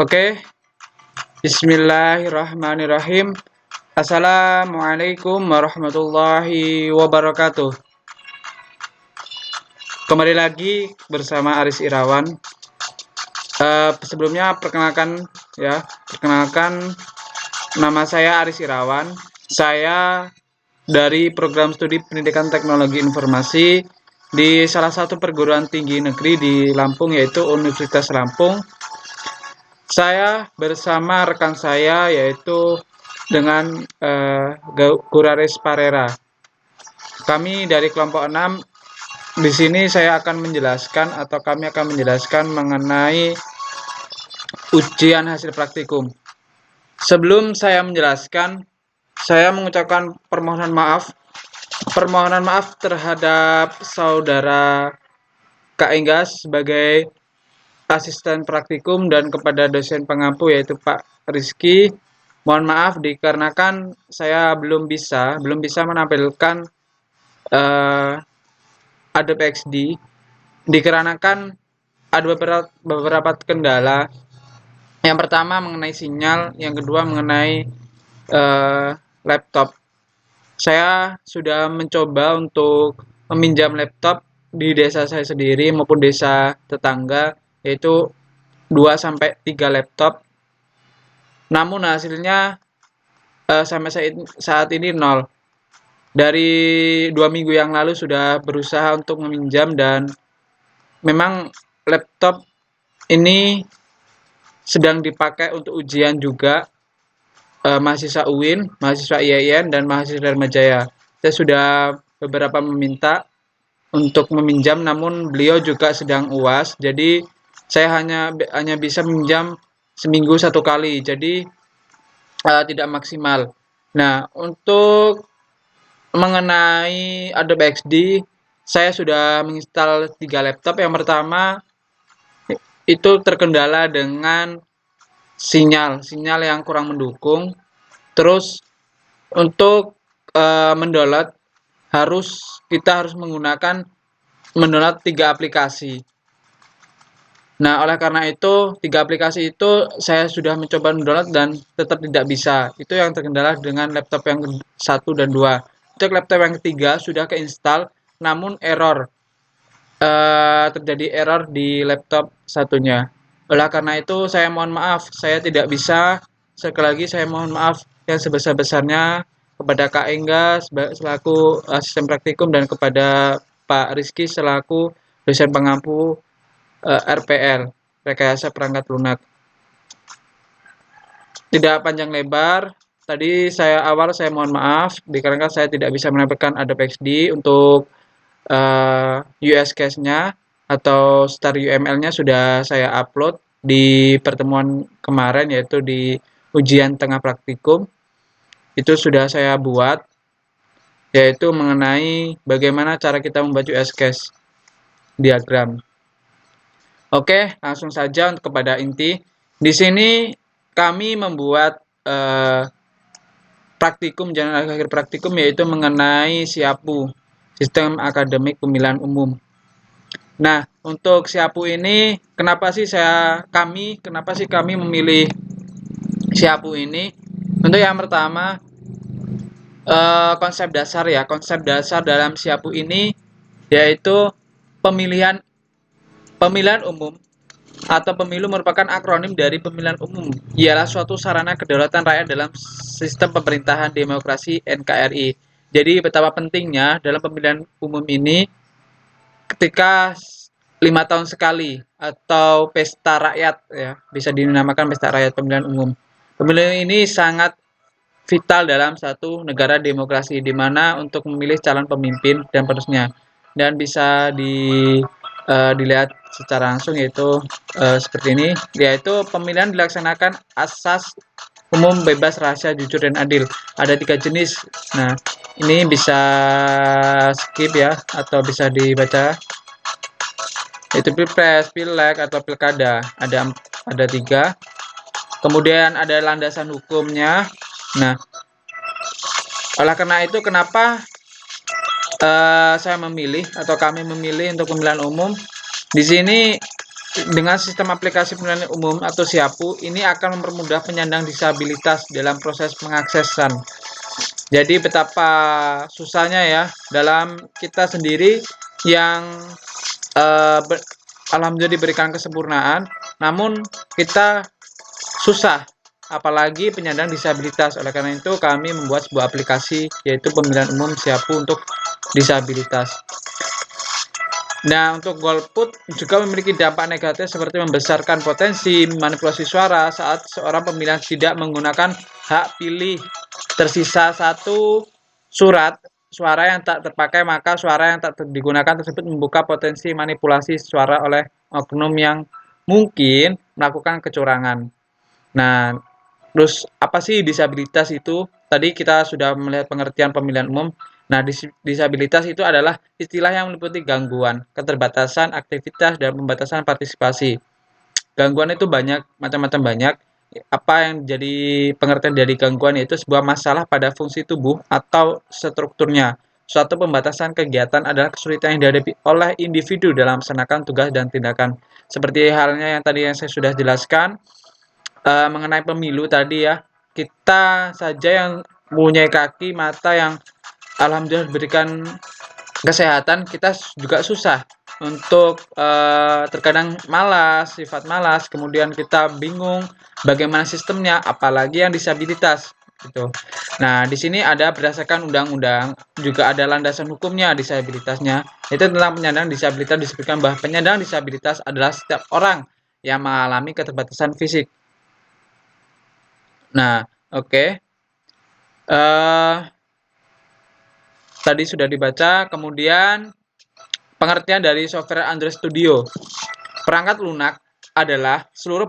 Oke, bismillahirrahmanirrahim. Assalamualaikum warahmatullahi wabarakatuh. Kembali lagi bersama Aris Irawan. Sebelumnya perkenalkan nama saya Aris Irawan. Saya dari program studi Pendidikan Teknologi Informasi di salah satu perguruan tinggi negeri di Lampung, yaitu Universitas Lampung. Saya bersama rekan saya, yaitu dengan Guraris Parera. Kami dari kelompok 6. Di sini kami akan menjelaskan mengenai ujian hasil praktikum. Sebelum saya menjelaskan, saya mengucapkan permohonan maaf terhadap saudara Kak Enggas sebagai asisten praktikum dan kepada dosen pengampu, yaitu Pak Rizky. Mohon maaf dikarenakan saya belum bisa menampilkan Adobe XD dikarenakan ada beberapa kendala. Yang pertama mengenai sinyal, yang kedua mengenai laptop. Saya sudah mencoba untuk meminjam laptop di desa saya sendiri maupun desa tetangga, yaitu 2-3 laptop. Namun hasilnya sampai saat ini 0. Dari 2 minggu yang lalu sudah berusaha untuk meminjam, dan memang laptop ini sedang dipakai untuk ujian juga mahasiswa UIN, mahasiswa IAIN, dan mahasiswa Dharma Jaya. Saya sudah beberapa meminta untuk meminjam, namun beliau juga sedang UAS, jadi saya hanya bisa meminjam seminggu 1 kali, jadi tidak maksimal. Nah, untuk mengenai Adobe XD, saya sudah menginstal 3 laptop. Yang pertama itu terkendala dengan sinyal yang kurang mendukung. Terus untuk mendownload kita harus mendownload 3 aplikasi. Nah, oleh karena itu 3 aplikasi itu saya sudah mencoba mendownload dan tetap tidak bisa. Itu yang terkendala dengan laptop yang 1 dan 2. Untuk laptop yang ketiga sudah keinstal, namun terjadi error di laptop satunya. Oleh karena itu saya mohon maaf, saya tidak bisa. Sekali lagi saya mohon maaf yang sebesar-besarnya kepada Kak Enggas selaku asisten praktikum dan kepada Pak Rizky selaku dosen pengampu RPL, rekayasa perangkat lunak. Tidak panjang lebar, tadi saya mohon maaf dikarenakan saya tidak bisa menampilkan Adobe XD. Untuk US case-nya atau star UML-nya sudah saya upload di pertemuan kemarin, yaitu di ujian tengah praktikum. Itu sudah saya buat, yaitu mengenai bagaimana cara kita membuat US case diagram. Oke, langsung saja untuk kepada inti. Di sini kami membuat praktikum, jangan akhir praktikum, yaitu mengenai SIAPU, Sistem Akademik Pemilihan Umum. Nah, untuk SIAPU ini, kenapa sih kami memilih SIAPU ini? Untuk yang pertama, konsep dasar dalam SIAPU ini yaitu pemilihan umum atau pemilu merupakan akronim dari pemilihan umum. Ialah suatu sarana kedaulatan rakyat dalam sistem pemerintahan demokrasi NKRI. Jadi betapa pentingnya dalam pemilihan umum ini ketika 5 tahun sekali atau pesta rakyat, ya, bisa dinamakan pesta rakyat pemilihan umum. Pemilihan ini sangat vital dalam satu negara demokrasi, di mana untuk memilih calon pemimpin dan penerusnya, dan bisa dilihat secara langsung, yaitu seperti ini, yaitu pemilihan dilaksanakan asas umum, bebas, rahasia, jujur, dan adil. Ada 3 jenis. Nah, ini bisa skip ya, atau bisa dibaca. Itu pilpres, pileg, atau pilkada. Ada 3. Kemudian ada landasan hukumnya. Nah, oleh karena itu kenapa saya memilih atau kami memilih untuk pemilihan umum? Di sini dengan sistem aplikasi pemilihan umum atau SIAPU ini akan mempermudah penyandang disabilitas dalam proses pengaksesan. Jadi betapa susahnya ya dalam kita sendiri yang uh, alhamdulillah diberikan kesempurnaan, namun kita susah apalagi penyandang disabilitas. Oleh karena itu kami membuat sebuah aplikasi yaitu pemilihan umum SIAPU untuk disabilitas. Nah, untuk golput juga memiliki dampak negatif seperti membesarkan potensi manipulasi suara saat seorang pemilihan tidak menggunakan hak pilih. Tersisa satu surat suara yang tak terpakai, maka suara yang tak digunakan tersebut membuka potensi manipulasi suara oleh oknum yang mungkin melakukan kecurangan. Nah, terus apa sih disabilitas itu? Tadi kita sudah melihat pengertian pemilihan umum. Nah, disabilitas itu adalah istilah yang meliputi gangguan, keterbatasan aktivitas, dan pembatasan partisipasi. Gangguan itu banyak, macam-macam banyak. Apa yang jadi pengertian dari gangguan yaitu sebuah masalah pada fungsi tubuh atau strukturnya. Suatu pembatasan kegiatan adalah kesulitan yang dihadapi oleh individu dalam melaksanakan tugas dan tindakan. Seperti halnya yang tadi yang saya sudah jelaskan, mengenai pemilu tadi ya, kita saja yang mempunyai kaki, mata yang alhamdulillah diberikan kesehatan, kita juga susah untuk terkadang malas, sifat malas, kemudian kita bingung bagaimana sistemnya, apalagi yang disabilitas gitu. Nah, di sini ada berdasarkan undang-undang, juga ada landasan hukumnya disabilitasnya. Itu tentang penyandang disabilitas disebutkan bahwa penyandang disabilitas adalah setiap orang yang mengalami keterbatasan fisik. Nah, oke. Tadi sudah dibaca, kemudian pengertian dari software Android Studio. Perangkat lunak adalah seluruh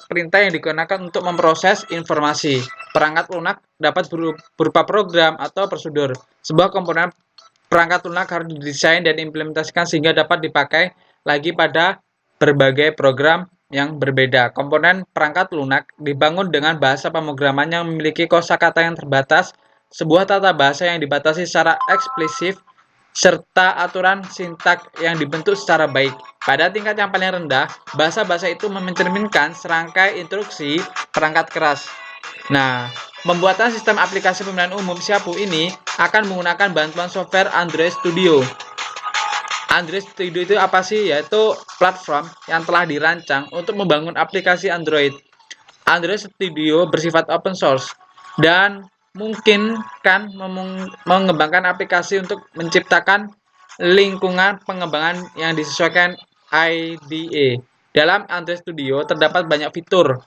perintah yang digunakan untuk memproses informasi. Perangkat lunak dapat berupa program atau prosedur. Sebuah komponen perangkat lunak harus didesain dan diimplementasikan sehingga dapat dipakai lagi pada berbagai program yang berbeda. Komponen perangkat lunak dibangun dengan bahasa pemrograman yang memiliki kosakata yang terbatas, sebuah tata bahasa yang dibatasi secara eksplisit, serta aturan sintak yang dibentuk secara baik. Pada tingkat yang paling rendah, bahasa-bahasa itu mencerminkan serangkai instruksi perangkat keras. Nah, pembuatan sistem aplikasi pemilihan umum SIAPU ini akan menggunakan bantuan software Android Studio. Android Studio itu apa sih? Yaitu platform yang telah dirancang untuk membangun aplikasi Android. Android Studio bersifat open source dan mungkin kan mengembangkan aplikasi untuk menciptakan lingkungan pengembangan yang disesuaikan IDE. Dalam Android Studio terdapat banyak fitur.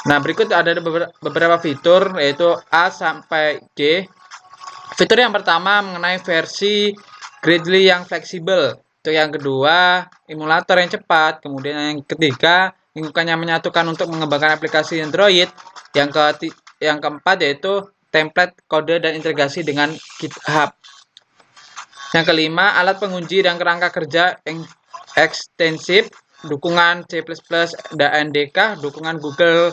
Nah, berikut ada beberapa fitur yaitu A sampai G. Fitur yang pertama mengenai versi Gradle yang fleksibel. Itu yang kedua, emulator yang cepat. Kemudian yang ketiga, lingkungan yang menyatukan untuk mengembangkan aplikasi Android. Yang keempat yaitu template kode dan integrasi dengan GitHub. Yang kelima, alat pengunci dan kerangka kerja yang ekstensif, dukungan C++ dan NDK, dukungan Google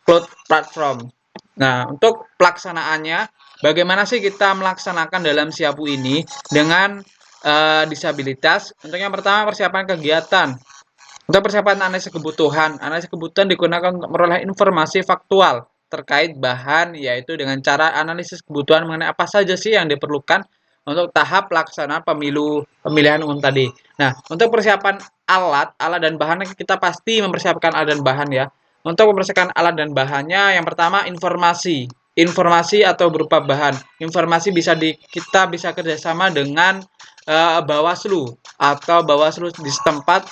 Cloud Platform. Nah, untuk pelaksanaannya, bagaimana sih kita melaksanakan dalam SIAPU ini dengan disabilitas? Untuk yang pertama, persiapan kegiatan. Untuk persiapan analisis kebutuhan digunakan untuk memperoleh informasi faktual terkait bahan, yaitu dengan cara analisis kebutuhan mengenai apa saja sih yang diperlukan untuk tahap pelaksanaan pemilihan umum tadi. Nah, untuk persiapan alat dan bahan kita pasti mempersiapkan alat dan bahan ya. Untuk mempersiapkan alat dan bahannya, yang pertama informasi atau berupa bahan. Informasi kita bisa kerjasama dengan Bawaslu atau Bawaslu di setempat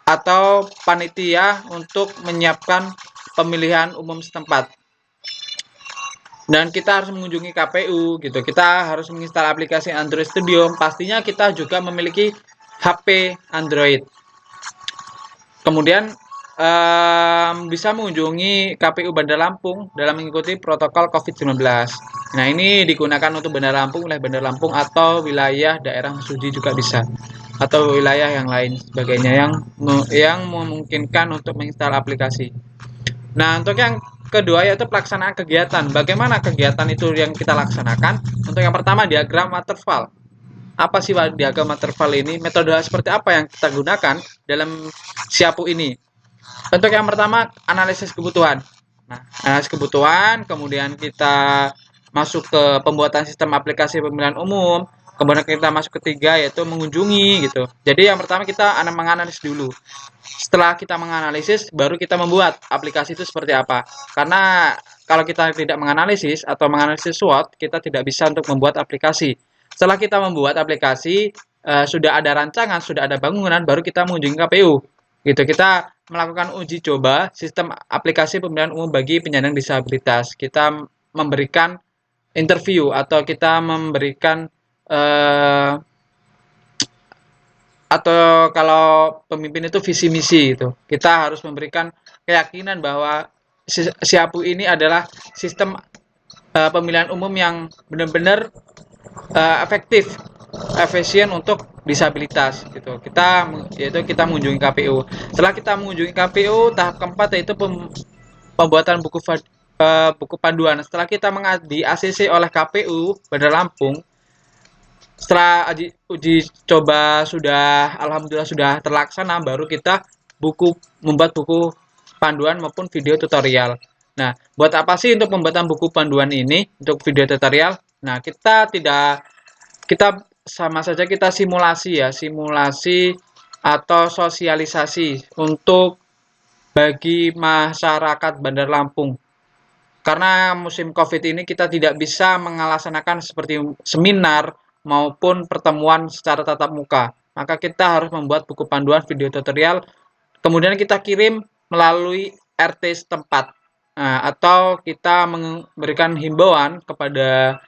atau panitia untuk menyiapkan pemilihan umum setempat. Dan kita harus mengunjungi KPU gitu. Kita harus menginstal aplikasi Android Studio. Pastinya kita juga memiliki HP Android. Kemudian bisa mengunjungi KPU Bandar Lampung dalam mengikuti protokol COVID-19. Nah, ini digunakan untuk wilayah Bandar Lampung atau wilayah daerah Mesuji juga bisa. Atau wilayah yang lain sebagainya yang memungkinkan untuk menginstal aplikasi. Nah, untuk yang kedua yaitu pelaksanaan kegiatan. Bagaimana kegiatan itu yang kita laksanakan? Untuk yang pertama, diagram waterfall. Apa sih diagram waterfall ini? Metode seperti apa yang kita gunakan dalam Siapu ini. Untuk yang pertama, analisis kebutuhan. Nah, analisis kebutuhan, kemudian kita masuk ke pembuatan sistem aplikasi pemilihan umum, kemudian kita masuk ketiga yaitu mengunjungi gitu. Jadi yang pertama kita menganalisis dulu. Setelah kita menganalisis, baru kita membuat aplikasi itu seperti apa. Karena kalau kita tidak menganalisis atau menganalisis SWOT, kita tidak bisa untuk membuat aplikasi. Setelah kita membuat aplikasi, sudah ada rancangan, sudah ada bangunan, baru kita mengunjungi KPU. Gitu, kita melakukan uji coba sistem aplikasi pemilihan umum bagi penyandang disabilitas. Kita memberikan interview atau kita memberikan eh, atau kalau pemimpin itu visi misi gitu. Kita harus memberikan keyakinan bahwa Siapu ini adalah sistem pemilihan umum yang benar-benar efektif, efisien untuk disabilitas gitu. Kita mengunjungi KPU. Setelah kita mengunjungi KPU, tahap keempat yaitu pembuatan buku panduan. Setelah kita di ACC oleh KPU Bandar Lampung, setelah uji coba sudah alhamdulillah sudah terlaksana, baru kita membuat buku panduan maupun video tutorial. Nah, buat apa sih untuk pembuatan buku panduan ini untuk video tutorial? Nah, kita sama saja kita simulasi ya, simulasi atau sosialisasi untuk bagi masyarakat Bandar Lampung. Karena musim COVID ini kita tidak bisa melaksanakan seperti seminar maupun pertemuan secara tatap muka. Maka kita harus membuat buku panduan video tutorial, kemudian kita kirim melalui RT setempat. Nah, atau kita memberikan himbauan kepada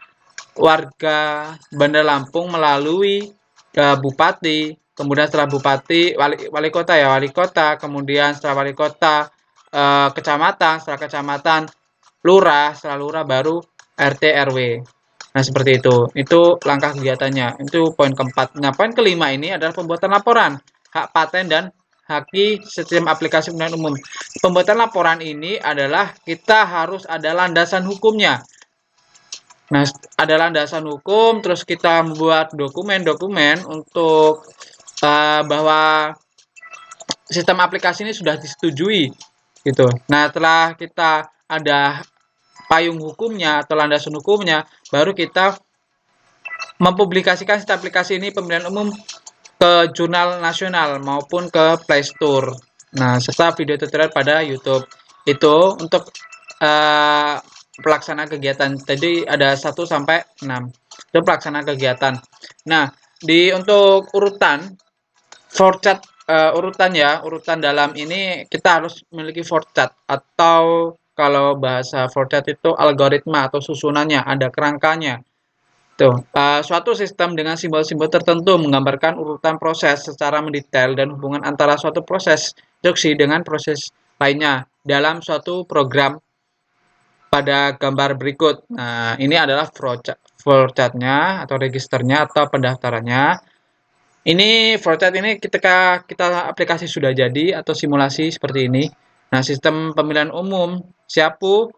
warga Bandar Lampung melalui bupati, kemudian setelah bupati wali kota ya, wali kota, kemudian setelah wali kota kecamatan, setelah kecamatan lurah, setelah lurah baru RT RW. Nah, seperti itu. Itu langkah kegiatannya. Itu poin keempat. Nah, poin kelima ini adalah pembuatan laporan hak paten dan haki sistem aplikasi pemilihan umum. Pembuatan laporan ini adalah kita harus ada landasan hukumnya. Nah, ada landasan hukum, terus kita membuat dokumen-dokumen untuk bahwa sistem aplikasi ini sudah disetujui gitu. Nah, setelah kita ada payung hukumnya atau landasan hukumnya, baru kita mempublikasikan sistem aplikasi ini pemilihan umum ke jurnal nasional maupun ke Play Store. Nah, serta video tutorial pada YouTube. Itu untuk pelaksanaan kegiatan. Tadi ada 1 sampai 6. Itu pelaksanaan kegiatan. Nah, untuk urutan forechat urutan ya, urutan dalam ini kita harus memiliki forechat atau kalau bahasa forechat itu algoritma atau susunannya, ada kerangkanya. Tuh, suatu sistem dengan simbol-simbol tertentu menggambarkan urutan proses secara mendetail dan hubungan antara suatu proses instruksi dengan proses lainnya dalam suatu program pada gambar berikut. Nah, ini adalah flowchart-nya atau registernya atau pendaftarannya. Ini flowchart ini ketika kita aplikasi sudah jadi atau simulasi seperti ini. Nah, sistem pemilihan umum Siapu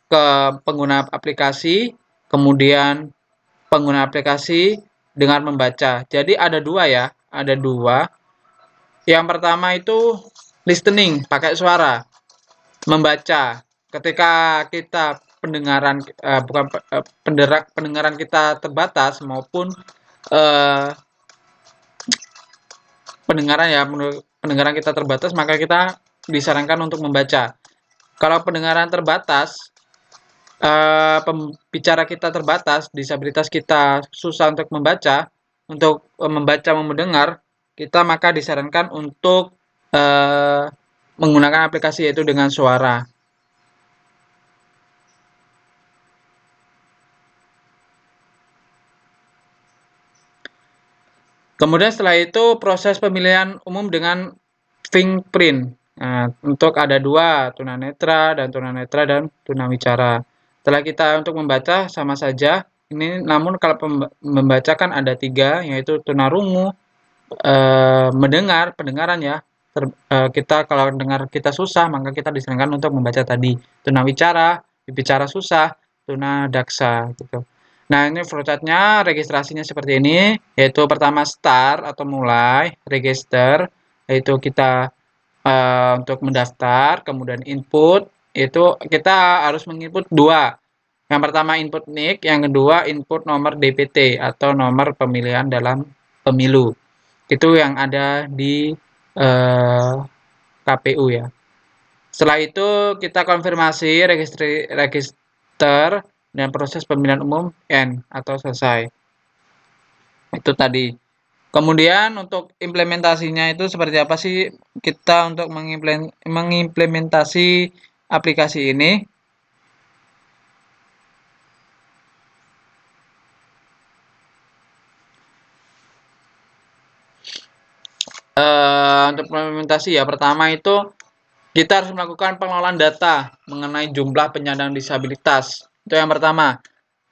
ke pengguna aplikasi, kemudian pengguna aplikasi dengan membaca. Jadi ada dua ya, ada dua. Yang pertama itu listening, pakai suara, membaca. Ketika kita pendengaran kita terbatas maupun pendengaran kita terbatas, maka kita disarankan untuk membaca. Kalau pendengaran terbatas, pembicara kita terbatas, disabilitas kita susah untuk membaca, mendengar, kita maka disarankan untuk menggunakan aplikasi yaitu dengan suara. Kemudian setelah itu proses pemilihan umum dengan fingerprint. Nah, untuk ada dua, tunanetra dan tunawicara. Setelah kita untuk membaca sama saja. Ini namun kalau membaca kan ada tiga, yaitu tunarungu, pendengaran ya. Kita kalau dengar kita susah, maka kita disarankan untuk membaca tadi. Tunawicara, bicara susah, tunadaksa gitu. Nah, ini flowchart-nya, registrasinya seperti ini, yaitu pertama start atau mulai, register, yaitu kita untuk mendaftar, kemudian input, itu kita harus menginput dua. Yang pertama input NIK, yang kedua input nomor DPT atau nomor pemilihan dalam pemilu. Itu yang ada di KPU ya. Setelah itu kita konfirmasi register dan proses pemilihan umum N atau selesai. Itu tadi. Kemudian untuk implementasinya itu seperti apa sih kita untuk mengimplementasi aplikasi ini? Untuk implementasi ya, pertama itu kita harus melakukan pengelolaan data mengenai jumlah penyandang disabilitas. Itu yang pertama.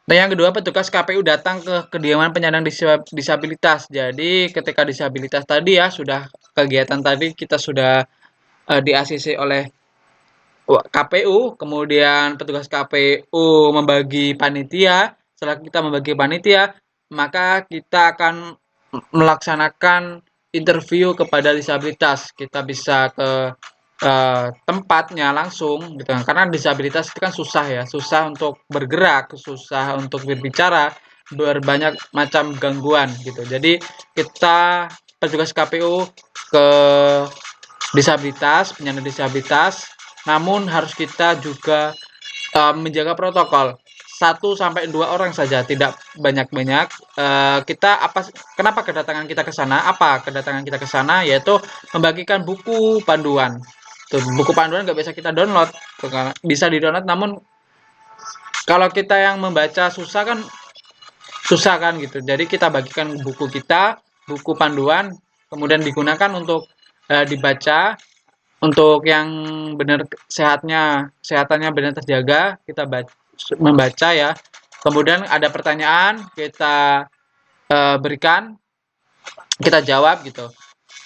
Dan yang kedua, petugas KPU datang ke kediaman penyandang disabilitas. Jadi ketika disabilitas tadi ya sudah kegiatan tadi kita sudah di-ACC oleh KPU, kemudian petugas KPU membagi panitia. Setelah kita membagi panitia, maka kita akan melaksanakan interview kepada disabilitas. Kita bisa ke tempatnya langsung gitu kan. Karena disabilitas itu kan susah ya, susah untuk bergerak, susah untuk berbicara, berbanyak macam gangguan gitu. Jadi kita petugas KPU ke disabilitas, penyandang disabilitas, namun harus kita juga menjaga protokol. 1 sampai 2 orang saja, tidak banyak-banyak. Kita kenapa kedatangan kita ke sana? Apa kedatangan kita ke sana? Yaitu membagikan buku panduan. Tuh, buku panduan nggak bisa kita download, tuh, bisa di-download, namun kalau kita yang membaca susah kan gitu. Jadi kita bagikan buku kita, buku panduan, kemudian digunakan untuk dibaca. Untuk yang benar sehatannya benar terjaga, kita membaca ya. Kemudian ada pertanyaan, kita berikan, kita jawab gitu.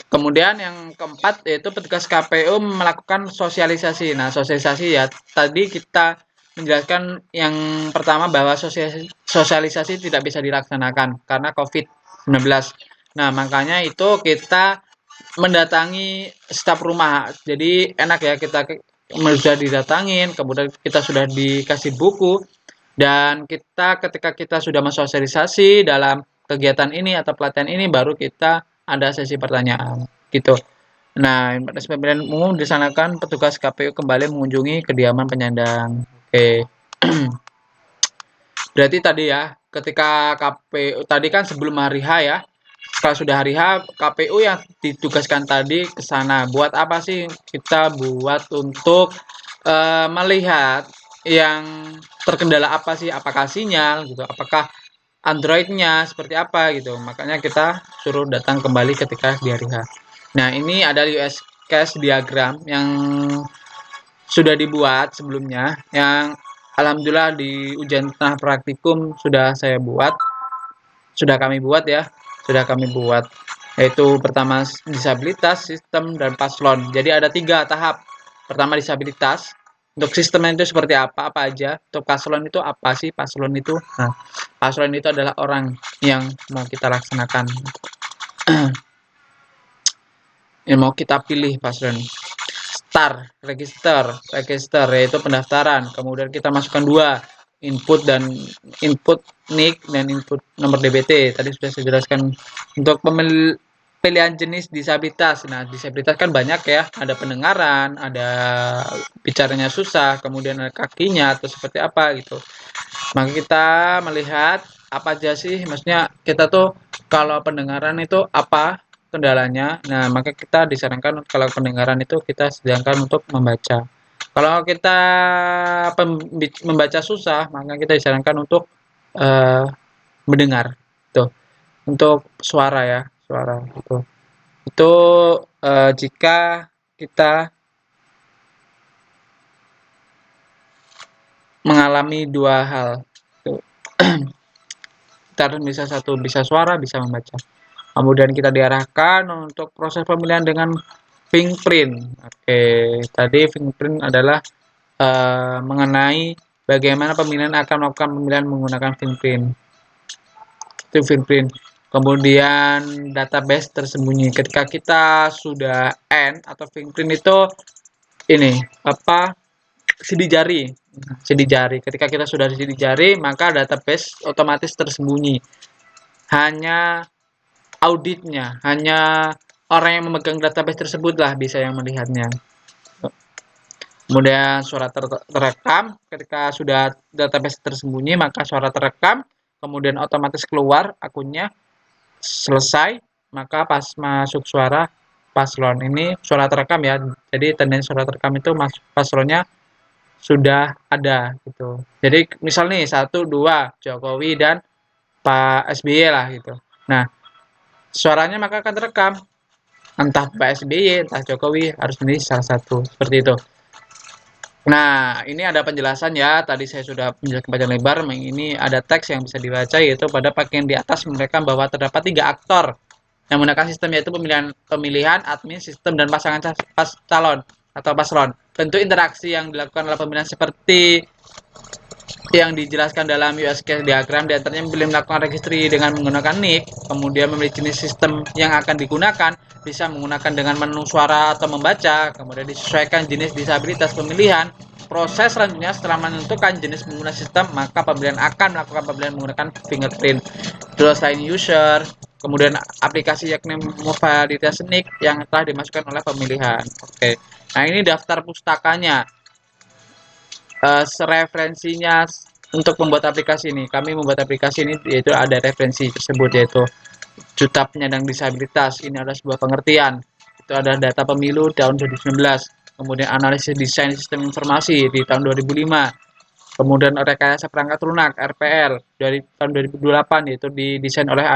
Kemudian yang keempat yaitu petugas KPU melakukan sosialisasi. Nah, sosialisasi ya tadi kita menjelaskan yang pertama bahwa sosialisasi tidak bisa dilaksanakan karena COVID-19. Nah, makanya itu kita mendatangi staf rumah. Jadi enak ya, kita sudah didatangin, kemudian kita sudah dikasih buku, dan kita ketika kita sudah mensosialisasi dalam kegiatan ini atau pelatihan ini, baru kita ada sesi pertanyaan gitu. Nah, pemilihan umum disanakan petugas KPU kembali mengunjungi kediaman penyandang. Oke. Berarti tadi ya, ketika KPU tadi kan sebelum hari H ya, kalau sudah hari H, KPU yang ditugaskan tadi ke sana. Buat apa sih kita buat untuk melihat yang terkendala apa sih? Apakah sinyal gitu? Apakah Android-nya seperti apa gitu? Makanya kita suruh datang kembali ketika di hari H. Nah, ini ada use case diagram yang sudah dibuat sebelumnya, yang alhamdulillah di ujian tengah praktikum sudah kami buat ya, yaitu pertama disabilitas, sistem, dan paslon. Jadi ada 3 tahap. Pertama disabilitas, untuk sistemnya itu seperti apa aja. Untuk paslon itu apa sih paslon itu? Nah, paslon itu adalah orang yang mau kita laksanakan, yang mau kita pilih paslon. Register yaitu pendaftaran. Kemudian kita masukkan 2, input NIK dan input nomor DBT. Tadi sudah saya jelaskan. Untuk pilihan jenis disabilitas. Nah, disabilitas kan banyak ya. Ada pendengaran, ada bicaranya susah, kemudian ada kakinya atau seperti apa gitu. Maka kita melihat apa aja sih, maksudnya kita tuh kalau pendengaran itu apa kendalanya. Nah, maka kita disarankan kalau pendengaran itu kita sedangkan untuk membaca. Kalau kita membaca susah, maka kita disarankan untuk uh, mendengar. Tuh, untuk suara ya, suara itu. Itu jika kita mengalami 2 hal. Tuh. Kita harus bisa suara, bisa membaca. Kemudian kita diarahkan untuk proses pemilihan dengan fingerprint. Oke, tadi fingerprint adalah mengenai bagaimana pemilihan akan melakukan pemilihan menggunakan fingerprint. Itu fingerprint. kemudian database tersembunyi. Ketika kita sudah end atau fingerprint itu ini apa, sidik jari. Sidik jari. Ketika kita sudah di sidik jari, maka database otomatis tersembunyi. Hanya auditnya, hanya orang yang memegang database tersebutlah bisa yang melihatnya. Kemudian suara terekam, ketika sudah database tersembunyi, maka suara terekam, kemudian otomatis keluar akunnya, selesai, maka pas masuk suara paslon ini suara terekam ya. Jadi tendensi suara terekam itu paslonnya sudah ada gitu. Jadi misal nih 1, 2 Jokowi dan Pak SBY lah gitu. Nah, suaranya maka akan terekam. Entah Pak SBY, entah Jokowi, harus memilih salah satu. Seperti itu. Nah, ini ada penjelasan ya. Tadi saya sudah menjelaskan panjang lebar. Ini ada teks yang bisa dibaca, yaitu pada bagian di atas mereka bahwa terdapat 3 aktor yang menggunakan sistem, yaitu pemilihan, admin, sistem, dan pasangan calon atau paslon. Bentuk interaksi yang dilakukan oleh pemilihan seperti yang dijelaskan dalam use case diagram, diantaranya memilih melakukan registry dengan menggunakan nick, kemudian memilih jenis sistem yang akan digunakan, bisa menggunakan dengan menu suara atau membaca, kemudian disesuaikan jenis disabilitas pemilihan. Proses selanjutnya setelah menentukan jenis pengguna sistem, maka pemilihan akan melakukan pemilihan menggunakan fingerprint. Terus selain user, kemudian aplikasi yakni validasi nick yang telah dimasukkan oleh pemilihan. Oke. Nah, ini daftar pustakanya. Referensinya untuk membuat aplikasi ini. Kami membuat aplikasi ini yaitu ada referensi tersebut, yaitu Juta Penyandang Disabilitas. Ini adalah sebuah pengertian. Itu ada data pemilu tahun 2019. Kemudian analisis desain sistem informasi di tahun 2005. Kemudian rekayasa perangkat lunak RPL dari tahun 2008, yaitu didesain oleh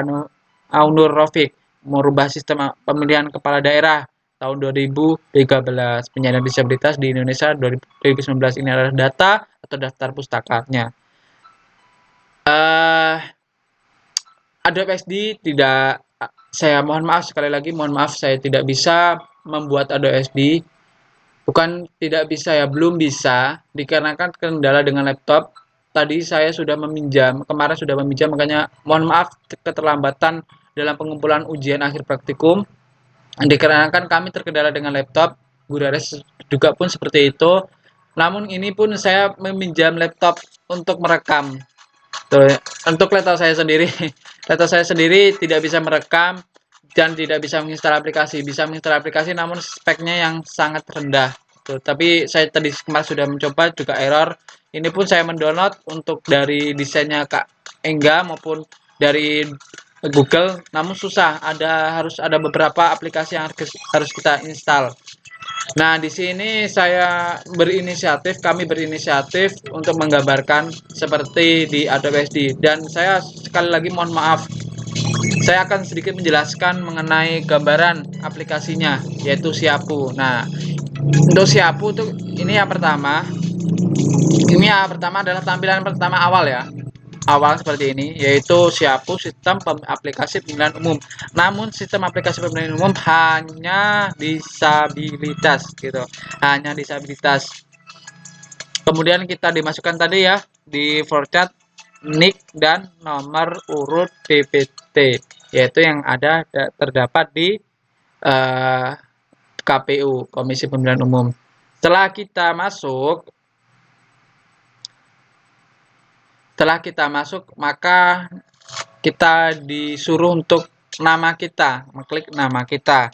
Aunur Rafiq. Merubah sistem pemilihan kepala daerah tahun 2013. Penyandang disabilitas di Indonesia 2019. Ini adalah data atau daftar pustakanya. Adobe XD tidak, saya mohon maaf sekali lagi, mohon maaf saya tidak bisa membuat Adobe XD. Bukan tidak bisa ya, belum bisa dikarenakan kendala dengan laptop. Tadi saya sudah meminjam, kemarin sudah meminjam, makanya mohon maaf keterlambatan dalam pengumpulan ujian akhir praktikum. Dikarenakan kami terkendala dengan laptop, Guru RS juga pun seperti itu. Namun ini pun saya meminjam laptop untuk merekam. Tuh, untuk laptop saya sendiri, laptop saya sendiri tidak bisa merekam dan tidak bisa menginstal aplikasi. Bisa menginstal aplikasi namun speknya yang sangat rendah. Tuh, tapi saya tadi kemarin sudah mencoba juga error. Ini pun saya mendownload untuk dari desainnya Kak Engga maupun dari Google, namun susah. Harus ada beberapa aplikasi yang harus kita install. Nah, di sini kami berinisiatif untuk menggambarkan seperti di Adobe XD. Dan saya sekali lagi mohon maaf, saya akan sedikit menjelaskan mengenai gambaran aplikasinya, yaitu Siapu. Nah, untuk Siapu tuh ini yang pertama. Ini yang pertama adalah tampilan pertama awal ya. Awal seperti ini, yaitu Siapu sistem aplikasi pemilihan umum. Namun sistem aplikasi pemilihan umum hanya disabilitas gitu, hanya disabilitas. Kemudian kita dimasukkan tadi ya di format nick dan nomor urut PPT, yaitu yang ada terdapat di KPU, Komisi Pemilihan Umum. Setelah kita masuk, maka kita disuruh untuk nama kita, mengklik nama kita,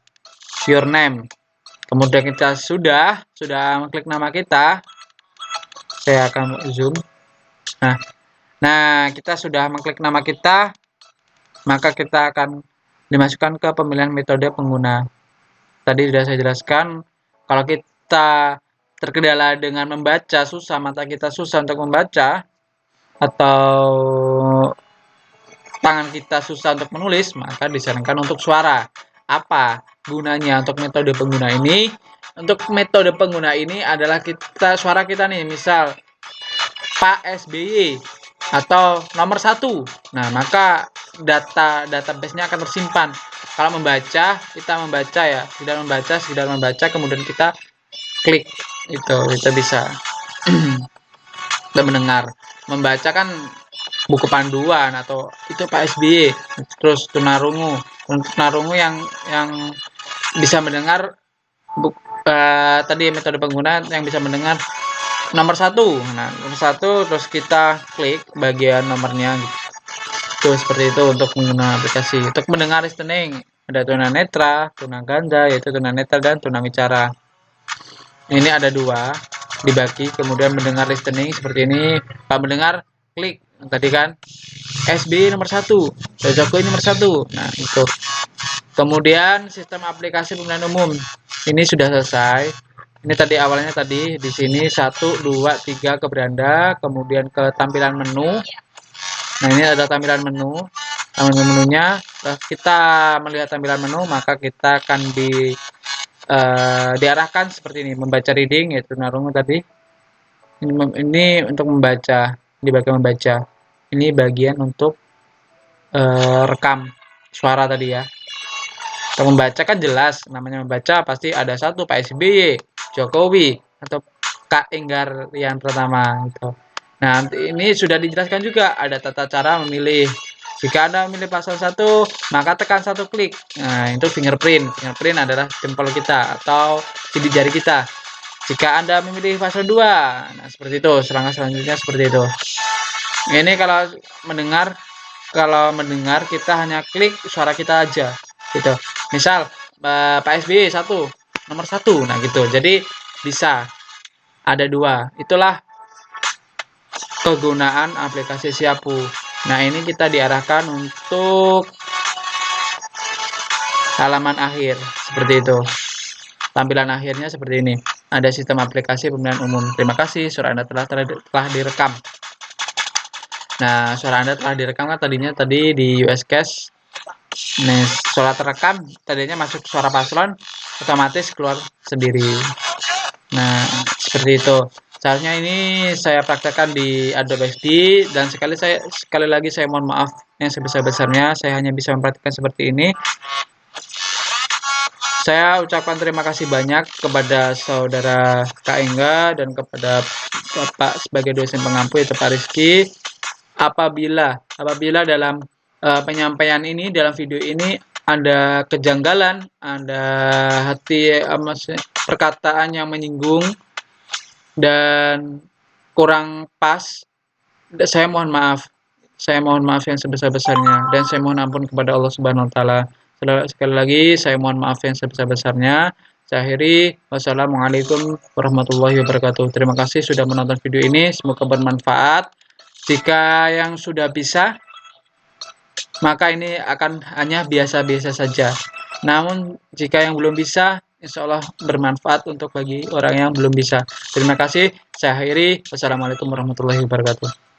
your name. Kemudian kita sudah mengklik nama kita, saya akan zoom. Nah, kita sudah mengklik nama kita, maka kita akan dimasukkan ke pemilihan metode pengguna. Tadi sudah saya jelaskan, kalau kita terkendala dengan membaca, susah, mata kita susah untuk membaca, atau tangan kita susah untuk menulis, maka disarankan untuk suara. Apa gunanya untuk metode pengguna ini? Untuk metode pengguna ini adalah suara kita nih, misal Pak SBY atau nomor 1. Nah, maka database-nya akan tersimpan. Kalau membaca, kita membaca ya, sekedar membaca, kemudian kita klik itu bisa. Kita mendengar. Membaca kan buku panduan atau itu Pak SBY. Terus tunarungu, tunarungu yang bisa mendengar tadi metode pengguna yang bisa mendengar nomor satu. Nah, nomor satu terus kita klik bagian nomornya gitu. Seperti itu untuk menggunakan aplikasi. Untuk mendengar listening ada tunanetra, tunaganda yaitu tunanetra dan tunawicara. Ini ada dua dibagi, kemudian mendengar listening seperti ini. Pak mendengar klik tadi kan SB nomor satu, Jokowi nomor satu. Nah itu. Kemudian sistem aplikasi pemilihan umum ini sudah selesai. Ini tadi awalnya tadi di sini 1, 2, 3 ke beranda, kemudian ke tampilan menu. Nah ini ada tampilan menu. Tampilan menunya kita melihat tampilan menu maka kita akan diarahkan seperti ini, membaca reading yaitu narungu tadi. Ini untuk membaca, di bagian membaca. Ini bagian untuk rekam suara tadi ya. Untuk membaca kan jelas, namanya membaca pasti ada satu Pak SBY, Jokowi, atau Kak Enggar yang pertama gitu. Nah, ini sudah dijelaskan juga ada tata cara memilih. Jika Anda memilih pasal 1, maka tekan satu klik. Nah, itu fingerprint. Fingerprint adalah jempol kita atau sidik jari kita. Jika Anda memilih pasal 2, nah seperti itu, langkah selanjutnya seperti itu. Ini kalau mendengar kita hanya klik suara kita aja gitu. Misal Pak SBY nomor 1, nah gitu. Jadi bisa ada dua. Itulah kegunaan aplikasi Siapu. Nah ini kita diarahkan untuk halaman akhir seperti itu. Tampilan akhirnya seperti ini. Ada sistem aplikasi pemilihan umum. Terima kasih, suara Anda telah direkam. Nah, suara Anda telah direkam kan tadi di US Cache. Nah, suara terekam tadinya masuk suara paslon, otomatis keluar sendiri. Nah, seperti itu. Seharusnya ini saya praktekkan di Adobe XD dan sekali lagi saya mohon maaf yang sebesar-besarnya saya hanya bisa mempraktikkan seperti ini. Saya ucapkan terima kasih banyak kepada saudara Kak Engga dan kepada Bapak sebagai dosen pengampu yaitu Pak Rizky. Apabila dalam penyampaian ini dalam video ini ada kejanggalan, ada perkataan yang menyinggung dan kurang pas, saya mohon maaf. Saya mohon maaf yang sebesar-besarnya dan saya mohon ampun kepada Allah Subhanahu wa taala. Sekali lagi saya mohon maaf yang sebesar-besarnya. Saya akhiri, wassalamualaikum warahmatullahi wabarakatuh. Terima kasih sudah menonton video ini, semoga bermanfaat. Jika yang sudah bisa, maka ini akan hanya biasa-biasa saja. Namun jika yang belum bisa, insya Allah bermanfaat untuk bagi orang yang belum bisa. Terima kasih, saya akhiri. Wassalamualaikum warahmatullahi wabarakatuh.